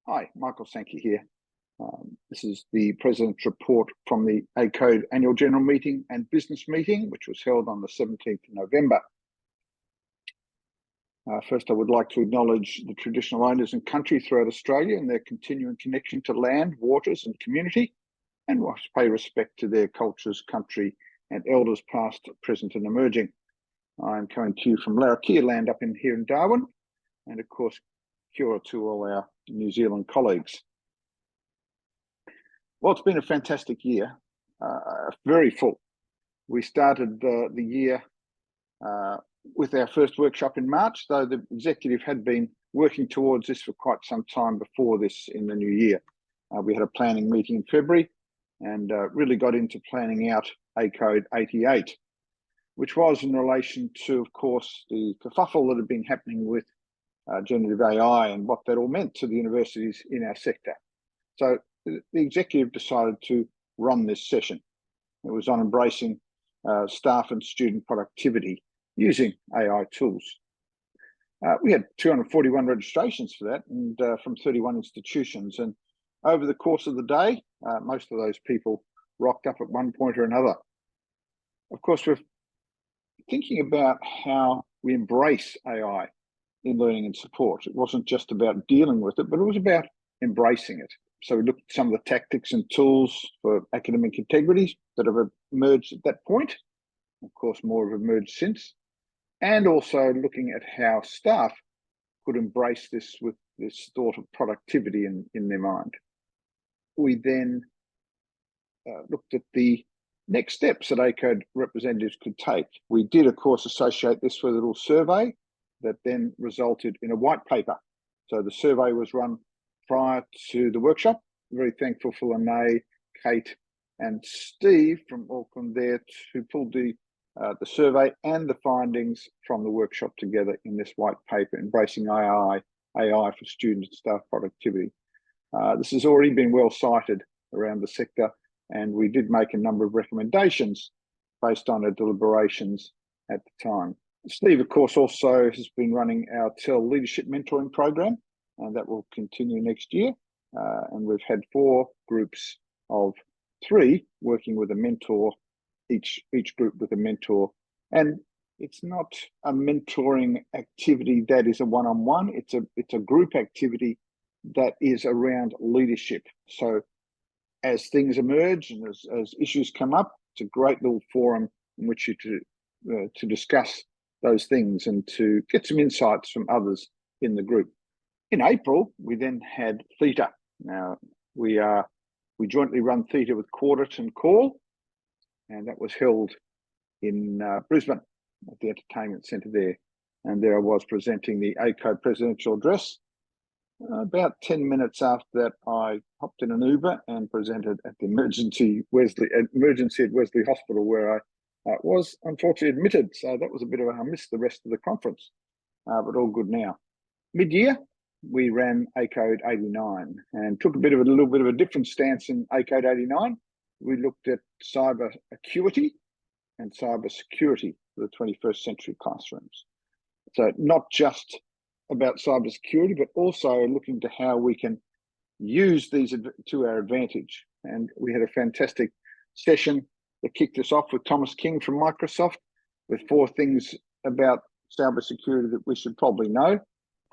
Hi, Michael Sankey here. This is the President's report from the ACODE Annual General Meeting and Business Meeting, which was held on the 17th of November. First, I would like to acknowledge the traditional owners and country throughout Australia and their continuing connection to land, waters and community, and pay respect to their cultures, country and elders past, present and emerging. I'm coming to you from Larrakia land up here in Darwin, and of course, kia ora to all our New Zealand colleagues. Well, it's been a fantastic year, very full. We started the year with our first workshop in March, though the executive had been working towards this for quite some time before this in the new year. We had a planning meeting in February and really got into planning out ACODE 88, which was in relation to, of course, the kerfuffle that had been happening with generative AI and what that all meant to the universities in our sector. So the executive decided to run this session. It was on embracing staff and student productivity using AI tools. We had 241 registrations for that and from 31 institutions. And over the course of the day, most of those people rocked up at one point or another. Of course, we're thinking about how we embrace AI in learning and support. It wasn't just about dealing with it, but it was about embracing it. So we looked at some of the tactics and tools for academic integrity that have emerged at that point. Of course, more have emerged since. And also looking at how staff could embrace this with this thought of productivity in their mind. We then looked at the next steps that ACODE representatives could take. We did, of course, associate this with a little survey that then resulted in a white paper. So the survey was run prior to the workshop. Very thankful for Lene, Kate and Steve from Auckland there who pulled the survey and the findings from the workshop together in this white paper, Embracing AI for Student and Staff Productivity. This has already been well cited around the sector, and we did make a number of recommendations based on our deliberations at the time. Steve, of course, also has been running our TEL Leadership Mentoring Program, and that will continue next year. And we've had 4 groups of 3 working with a mentor, each group with a mentor. And it's not a mentoring activity that is a one-on-one, it's a group activity that is around leadership. So as things emerge and as issues come up, it's a great little forum in which you to discuss those things and to get some insights from others in the group. In April, we then had theatre. Now, we jointly run theatre with Cordit and Call, and that was held in Brisbane at the entertainment centre there. And there I was presenting the ACODE presidential address. About 10 minutes after that, I hopped in an Uber and presented at the emergency at Wesley Hospital, where I was unfortunately admitted. So that was a bit of I missed the rest of the conference, but all good now. Mid-year, we ran ACODE 89 and took a little bit of a different stance in ACODE 89. We looked at cyber acuity and cyber security for the 21st century classrooms. So not just about cyber security, but also looking to how we can use these to our advantage. And we had a fantastic session that kicked us off with Thomas King from Microsoft with 4 things about cyber security that we should probably know.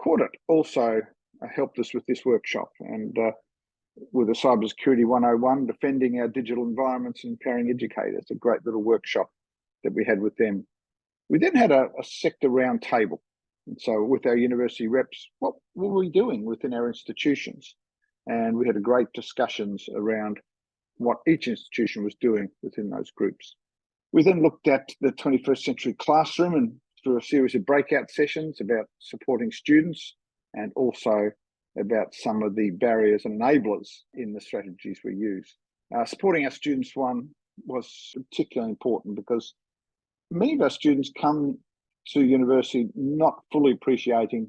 Cordit also helped us with this workshop and with a Cybersecurity 101, defending our digital environments and empowering educators, a great little workshop that we had with them. We then had a sector roundtable. And so with our university reps, what were we doing within our institutions? And we had great discussions around what each institution was doing within those groups. We then looked at the 21st century classroom and through a series of breakout sessions about supporting students and also about some of the barriers and enablers in the strategies we use. Supporting our students one was particularly important because many of our students come to university not fully appreciating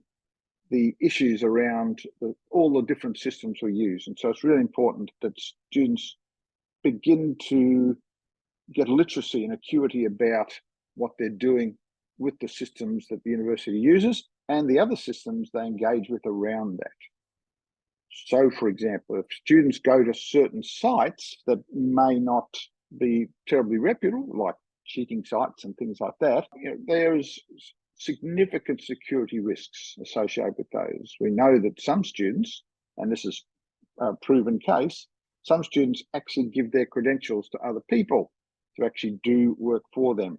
the issues around all the different systems we use. And so it's really important that students begin to get literacy and acuity about what they're doing with the systems that the university uses and the other systems they engage with around that. So, for example, if students go to certain sites that may not be terribly reputable, like cheating sites and things like that, there's significant security risks associated with those. We know that some students, and this is a proven case, some students actually give their credentials to other people to actually do work for them.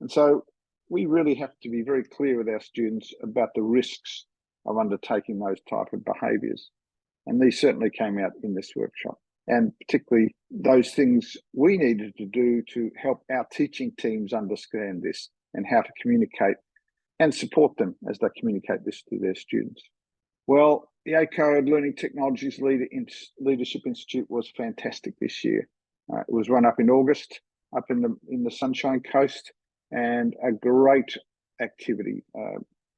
And so we really have to be very clear with our students about the risks of undertaking those type of behaviours. And these certainly came out in this workshop, and particularly those things we needed to do to help our teaching teams understand this and how to communicate and support them as they communicate this to their students. Well, the ACODE Learning Technologies Leadership Institute was fantastic this year. It was run up in August, up in the Sunshine Coast, and a great activity.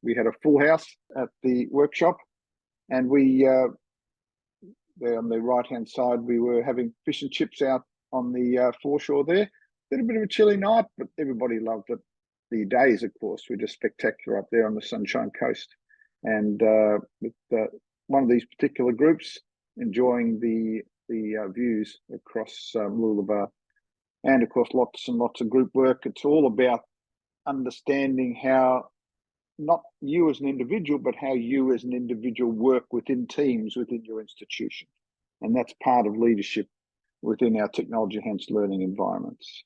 We had a full house at the workshop, and we there on the right-hand side, we were having fish and chips out on the foreshore there. Did a bit of a chilly night, but everybody loved it. The days, of course, were just spectacular up there on the Sunshine Coast. And with one of these particular groups enjoying the views across Mooloolaba, and of course lots and lots of group work. It's all about understanding how not you as an individual, but how you as an individual work within teams within your institution. And that's part of leadership within our technology-enhanced learning environments.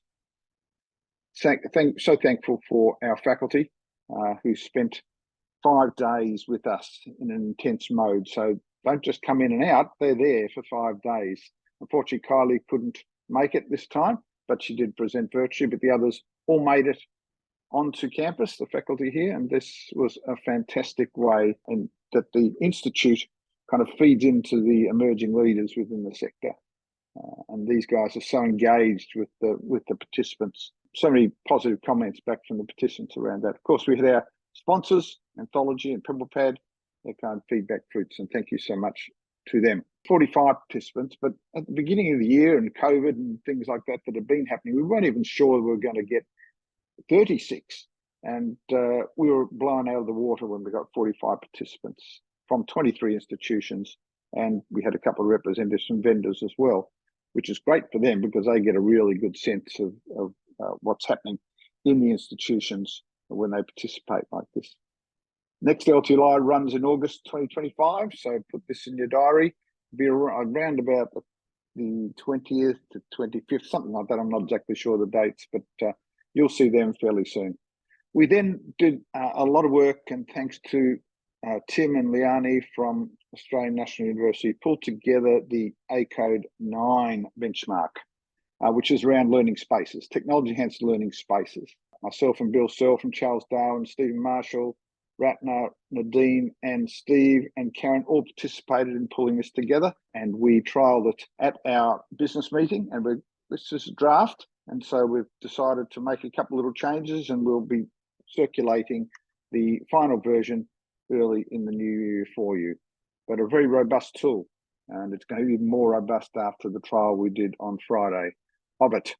So thankful for our faculty who spent 5 days with us in an intense mode. So don't just come in and out, they're there for 5 days. Unfortunately, Kylie couldn't make it this time, but she did present virtually, but the others all made it onto campus, the faculty here, and this was a fantastic way and that the Institute kind of feeds into the emerging leaders within the sector. And these guys are so engaged with the participants. So many positive comments back from the participants around that. Of course, we had our sponsors, Anthology and Pimblepad, their kind of feedback fruits, and thank you so much to them. 45 participants, but at the beginning of the year and COVID and things like that have been happening, we weren't even sure we were going to get 36, and we were blown out of the water when we got 45 participants from 23 institutions, and we had a couple of representatives from vendors as well, which is great for them because they get a really good sense of what's happening in the institutions when they participate like this. Next LTLI runs in August 2025, so put this in your diary. Be around about the 20th to 25th, something like that. I'm not exactly sure the dates, but you'll see them fairly soon. We then did a lot of work, and thanks to Tim and Liani from Australian National University, pulled together the ACODE 9 benchmark, which is around learning spaces, technology-enhanced learning spaces. Myself and Bill Searle from Charles Darwin, Stephen Marshall, Ratner, Nadine, and Steve and Karen all participated in pulling this together, and we trialled it at our business meeting, and this is a draft. And so we've decided to make a couple of little changes, and we'll be circulating the final version early in the new year for you. But a very robust tool, and it's going to be even more robust after the trial we did on Friday of it.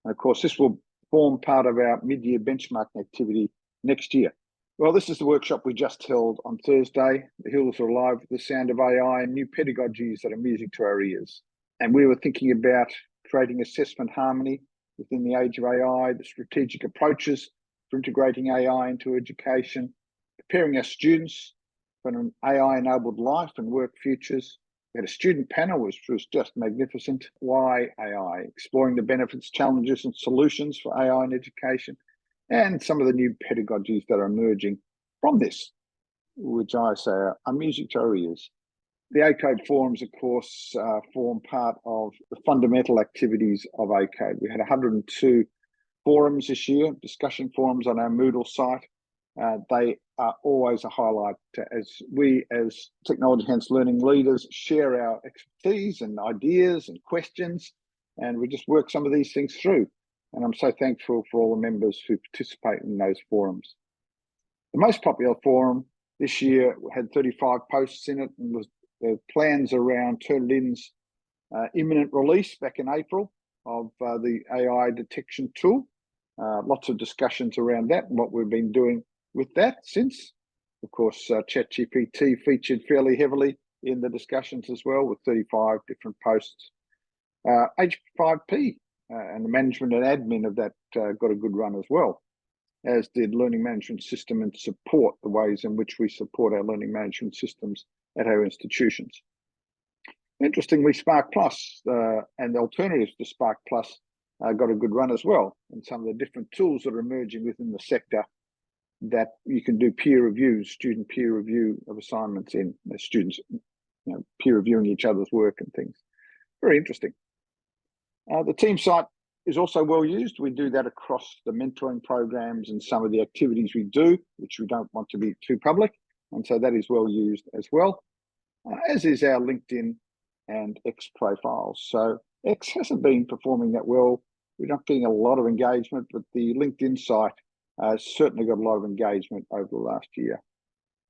And of course, this will form part of our mid-year benchmarking activity next year. Well, this is the workshop we just held on Thursday. The hills are alive with the sound of AI and new pedagogies that are music to our ears. And we were thinking about creating assessment harmony within the age of AI, the strategic approaches for integrating AI into education, preparing our students for an AI-enabled life and work futures. We had a student panel, which was just magnificent. Why AI? Exploring the benefits, challenges, and solutions for AI in education, and some of the new pedagogies that are emerging from this, which I say are music to our ears. The ACODE forums, of course, form part of the fundamental activities of ACODE. We had 102 forums this year, discussion forums on our Moodle site. They are always a highlight as we, as technology-enhanced learning leaders, share our expertise and ideas and questions, and we just work some of these things through. And I'm so thankful for all the members who participate in those forums. The most popular forum this year had 35 posts in it, and was the plans around Turnitin's imminent release back in April of the AI detection tool. Lots of discussions around that and what we've been doing with that since. Of course, ChatGPT featured fairly heavily in the discussions as well, with 35 different posts. H5P and the management and admin of that got a good run as well, as did learning management system and support, the ways in which we support our learning management systems at our institutions. Interestingly, Spark Plus and the alternatives to Spark Plus got a good run as well, and some of the different tools that are emerging within the sector that you can do peer reviews, student peer review of assignments in, students peer reviewing each other's work and things. Very interesting. The team site is also well used. We do that across the mentoring programs and some of the activities we do, which we don't want to be too public. And so that is well used as well, as is our LinkedIn and X profiles. So X hasn't been performing that well. We're not getting a lot of engagement, but the LinkedIn site certainly got a lot of engagement over the last year.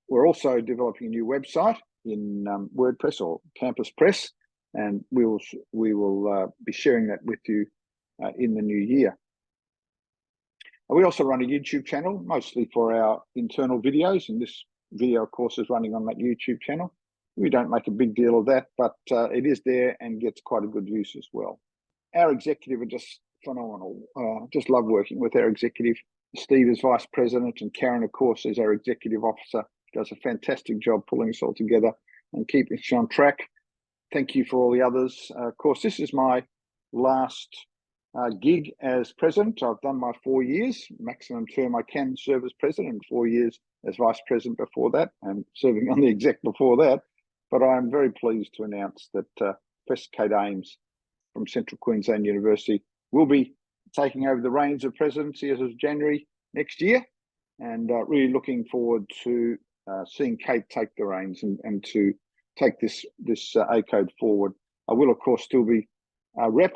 We're also developing a new website in WordPress or Campus Press, and we will be sharing that with you in the new year. We also run a YouTube channel, mostly for our internal videos, and this video, of course, is running on that YouTube channel. We don't make a big deal of that, but it is there and gets quite a good use as well. Our executive are just phenomenal. Just love working with our executive. Steve is Vice President, and Karen, of course, is our Executive Officer. Does a fantastic job pulling us all together and keeping us on track. Thank you for all the others. Of course, this is my last gig as President. I've done my 4 years, maximum term I can serve as President, and 4 years as Vice President before that, and serving on the exec before that. But I'm very pleased to announce that Professor Kate Ames from Central Queensland University will be taking over the reins of presidency as of January next year, and really looking forward to seeing Kate take the reins and to take this ACODE forward. I will, of course, still be a rep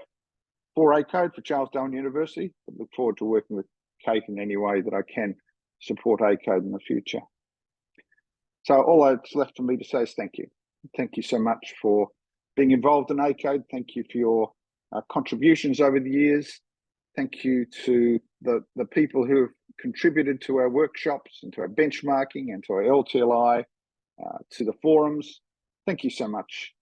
for ACODE for Charles Darwin University, but look forward to working with Kate in any way that I can support ACODE in the future. So all that's left for me to say is thank you. Thank you so much for being involved in ACODE. Thank you for your contributions over the years. Thank you to the people who have contributed to our workshops and to our benchmarking and to our LTLI, to the forums. Thank you so much.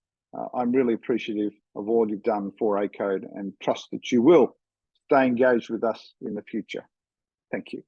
I'm really appreciative of all you've done for ACODE and trust that you will stay engaged with us in the future. Thank you.